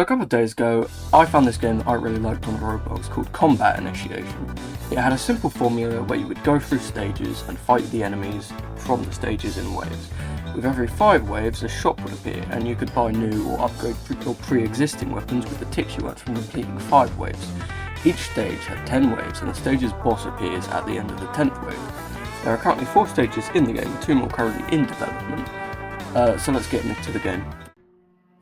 So a couple of days ago, I found this game that I really liked on Roblox called Combat Initiation. It had a simple formula where you would go through stages and fight the enemies from the stages in waves. With every 5 waves, a shop would appear, and you could buy new or upgrade your pre-existing weapons with the ticks you earned from completing 5 waves. Each stage had 10 waves, and the stage's boss appears at the end of the 10th wave. There are currently 4 stages in the game, with 2 more currently in development, so let's get into the game.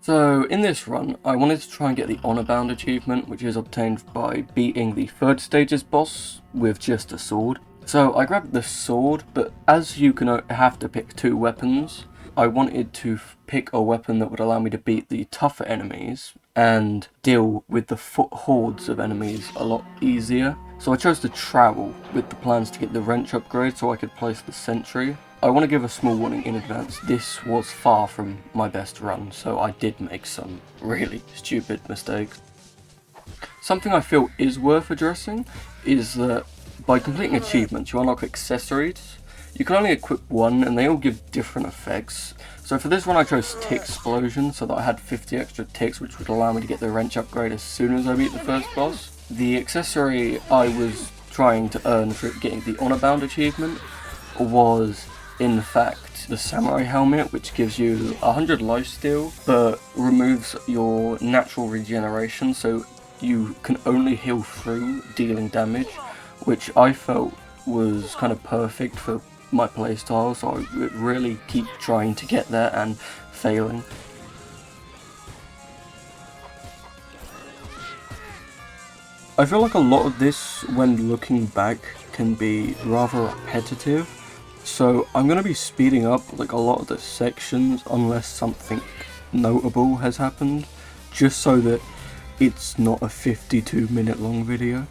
So in this run, I wanted to try and get the Honor Bound achievement, which is obtained by beating the 3rd stage's boss with just a sword. So I grabbed the sword, but as you can have to pick 2 weapons, I wanted to pick a weapon that would allow me to beat the tougher enemies and deal with the hordes of enemies a lot easier. So I chose to travel with the plans to get the wrench upgrade so I could place the sentry. I want to give a small warning in advance, this was far from my best run, so I did make some really stupid mistakes. Something I feel is worth addressing is that by completing achievements you unlock accessories. You can only equip 1 and they all give different effects. So for this one I chose Tick Explosion so that I had 50 extra ticks, which would allow me to get the wrench upgrade as soon as I beat the first boss. The accessory I was trying to earn for getting the Honor Bound achievement was in fact the Samurai Helmet, which gives you 100 lifesteal but removes your natural regeneration, so you can only heal through dealing damage, which I felt was kind of perfect for my playstyle, so I would really keep trying to get there and failing. I feel like a lot of this, when looking back, can be rather repetitive, so I'm going to be speeding up like a lot of the sections unless something notable has happened, just so that it's not a 52-minute long video.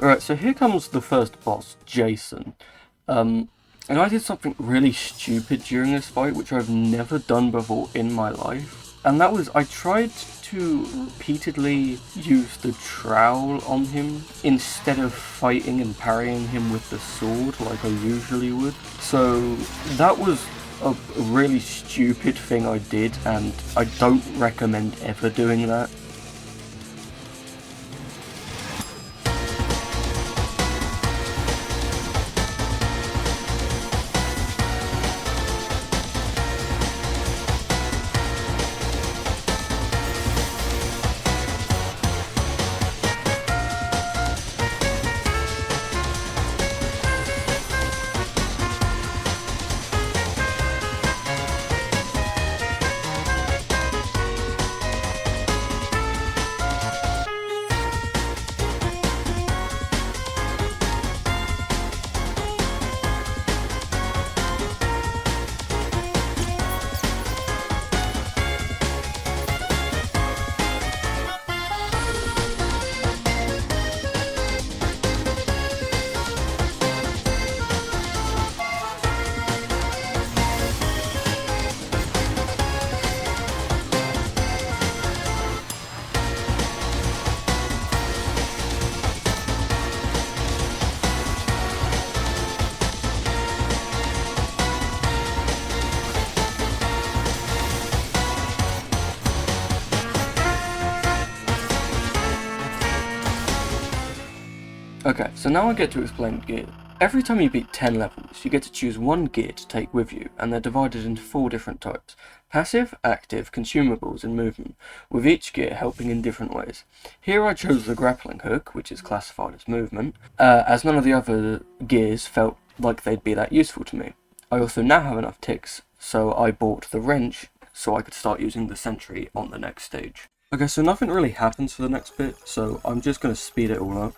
Alright, so here comes the first boss, Jason. And I did something really stupid during this fight, which I've never done before in my life. And that was, I tried to repeatedly use the trowel on him instead of fighting and parrying him with the sword like I usually would. So that was a really stupid thing I did, and I don't recommend ever doing that. Okay, so now I get to explain gear. Every time you beat 10 levels, you get to choose one gear to take with you, and they're divided into 4 different types: passive, active, consumables, and movement, with each gear helping in different ways. Here I chose the grappling hook, which is classified as movement, as none of the other gears felt like they'd be that useful to me. I also now have enough ticks, so I bought the wrench so I could start using the sentry on the next stage. Okay, so nothing really happens for the next bit, so I'm just going to speed it all up.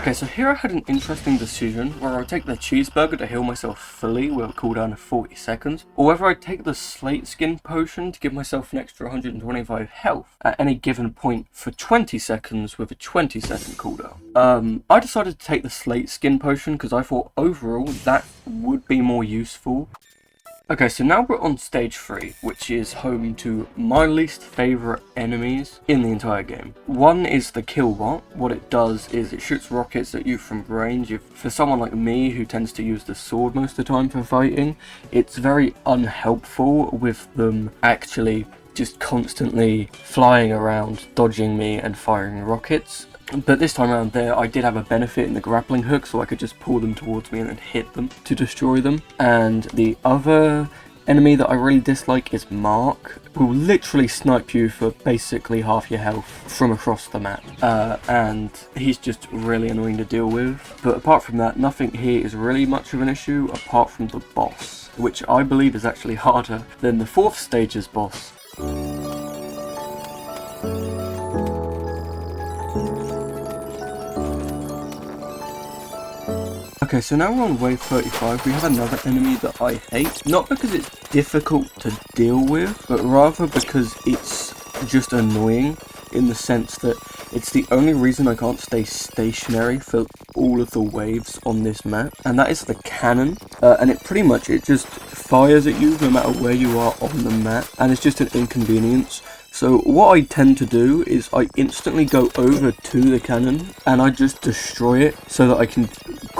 Okay, so here I had an interesting decision where I take the cheeseburger to heal myself fully with a cooldown of 40 seconds, or whether I take the slate skin potion to give myself an extra 125 health at any given point for 20 seconds with a 20-second cooldown. I decided to take the slate skin potion because I thought overall that would be more useful. Okay, so now we're on stage 3, which is home to my least favourite enemies in the entire game. One is the Killbot. What it does is it shoots rockets at you from range. For someone like me who tends to use the sword most of the time for fighting, it's very unhelpful with them actually just constantly flying around, dodging me and firing rockets. But this time around there, I did have a benefit in the grappling hook, so I could just pull them towards me and then hit them to destroy them. And the other enemy that I really dislike is Mark, who will literally snipe you for basically half your health from across the map. And he's just really annoying to deal with. But apart from that, nothing here is really much of an issue, apart from the boss, which I believe is actually harder than the 4th stage's boss. Okay, so now we're on wave 35, we have another enemy that I hate. Not because it's difficult to deal with, but rather because it's just annoying in the sense that it's the only reason I can't stay stationary for all of the waves on this map. And that is the cannon. And it just fires at you no matter where you are on the map. And it's just an inconvenience. So what I tend to do is I instantly go over to the cannon and I just destroy it so that I can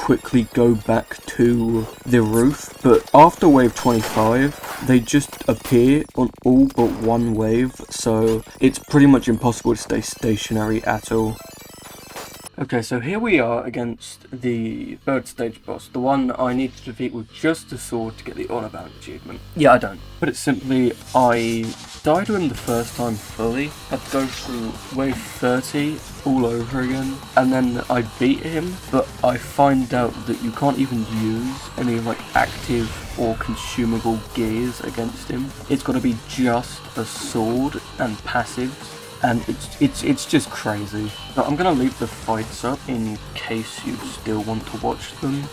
quickly go back to the roof, but after wave 25, they just appear on all but one wave, so it's pretty much impossible to stay stationary at all. Okay, so here we are against the third stage boss, the one I need to defeat with just a sword to get the Honor Bound achievement. Yeah, I don't. Put it simply, I died to him the first time fully, had to go through wave 30 all over again, and then I beat him, but I find out that you can't even use any like active or consumable gears against him. It's got to be just a sword and passives. And it's just crazy. But I'm gonna leave the fights up in case you still want to watch them.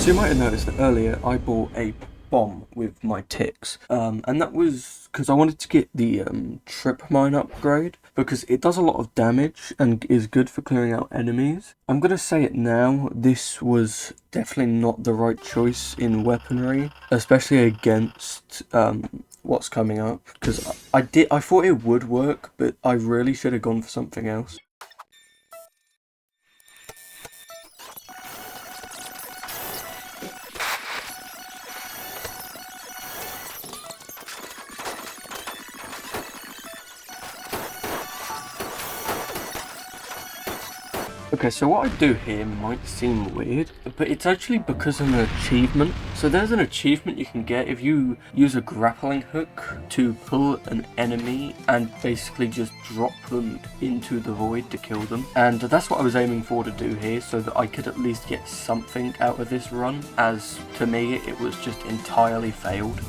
So you might have noticed that earlier I bought a bomb with my ticks, and that was because I wanted to get the trip mine upgrade because it does a lot of damage and is good for clearing out enemies. I'm gonna say it now, this was definitely not the right choice in weaponry, especially against what's coming up, because I thought it would work, but I really should have gone for something else. Okay, so what I do here might seem weird, but it's actually because of an achievement. So there's an achievement you can get if you use a grappling hook to pull an enemy and basically just drop them into the void to kill them. And that's what I was aiming for to do here, so that I could at least get something out of this run, as to me it was just entirely failed.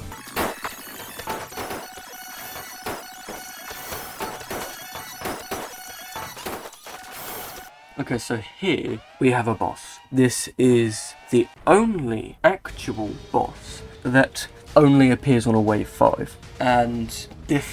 Okay, so here we have a boss. This is the only actual boss that only appears on a wave 5. And the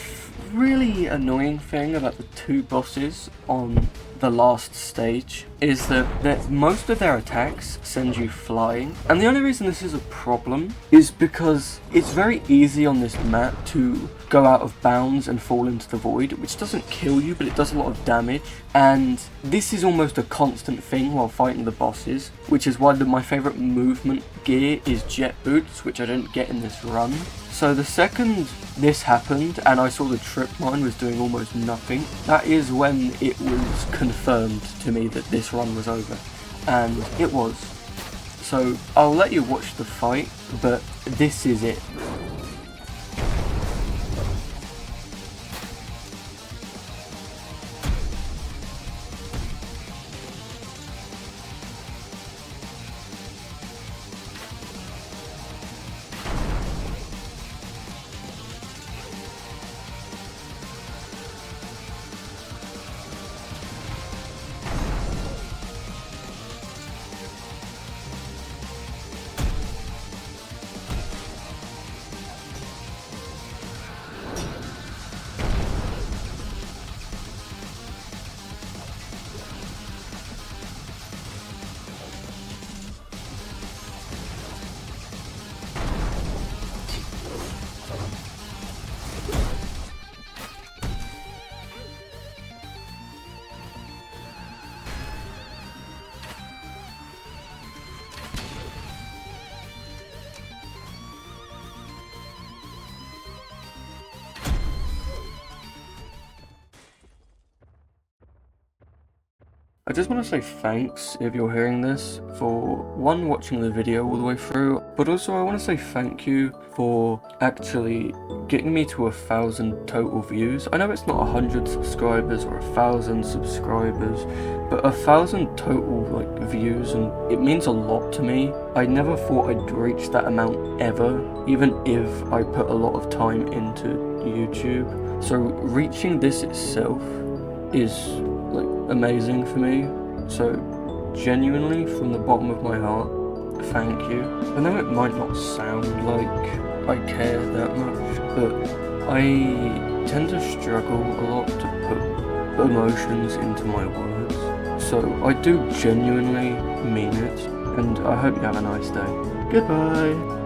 really annoying thing about the two bosses on the last stage is that most of their attacks send you flying, and the only reason this is a problem is because it's very easy on this map to go out of bounds and fall into the void, which doesn't kill you, but it does a lot of damage, and this is almost a constant thing while fighting the bosses, which is why my favourite movement gear is jet boots, which I didn't get in this run. So the second this happened and I saw the trip mine was doing almost nothing, that is when it was confirmed to me that this run was over. And it was. So I'll let you watch the fight, but this is it. I just want to say thanks, if you're hearing this, for one, watching the video all the way through, but also I want to say thank you for actually getting me to 1,000 total views. I know it's not 100 subscribers or 1,000 subscribers, but 1,000 total views, and it means a lot to me. I never thought I'd reach that amount ever, even if I put a lot of time into YouTube. So reaching this itself is amazing for me, so genuinely from the bottom of my heart, thank you. I know it might not sound like I care that much, but I tend to struggle a lot to put emotions into my words, so I do genuinely mean it, and I hope you have a nice day. Goodbye!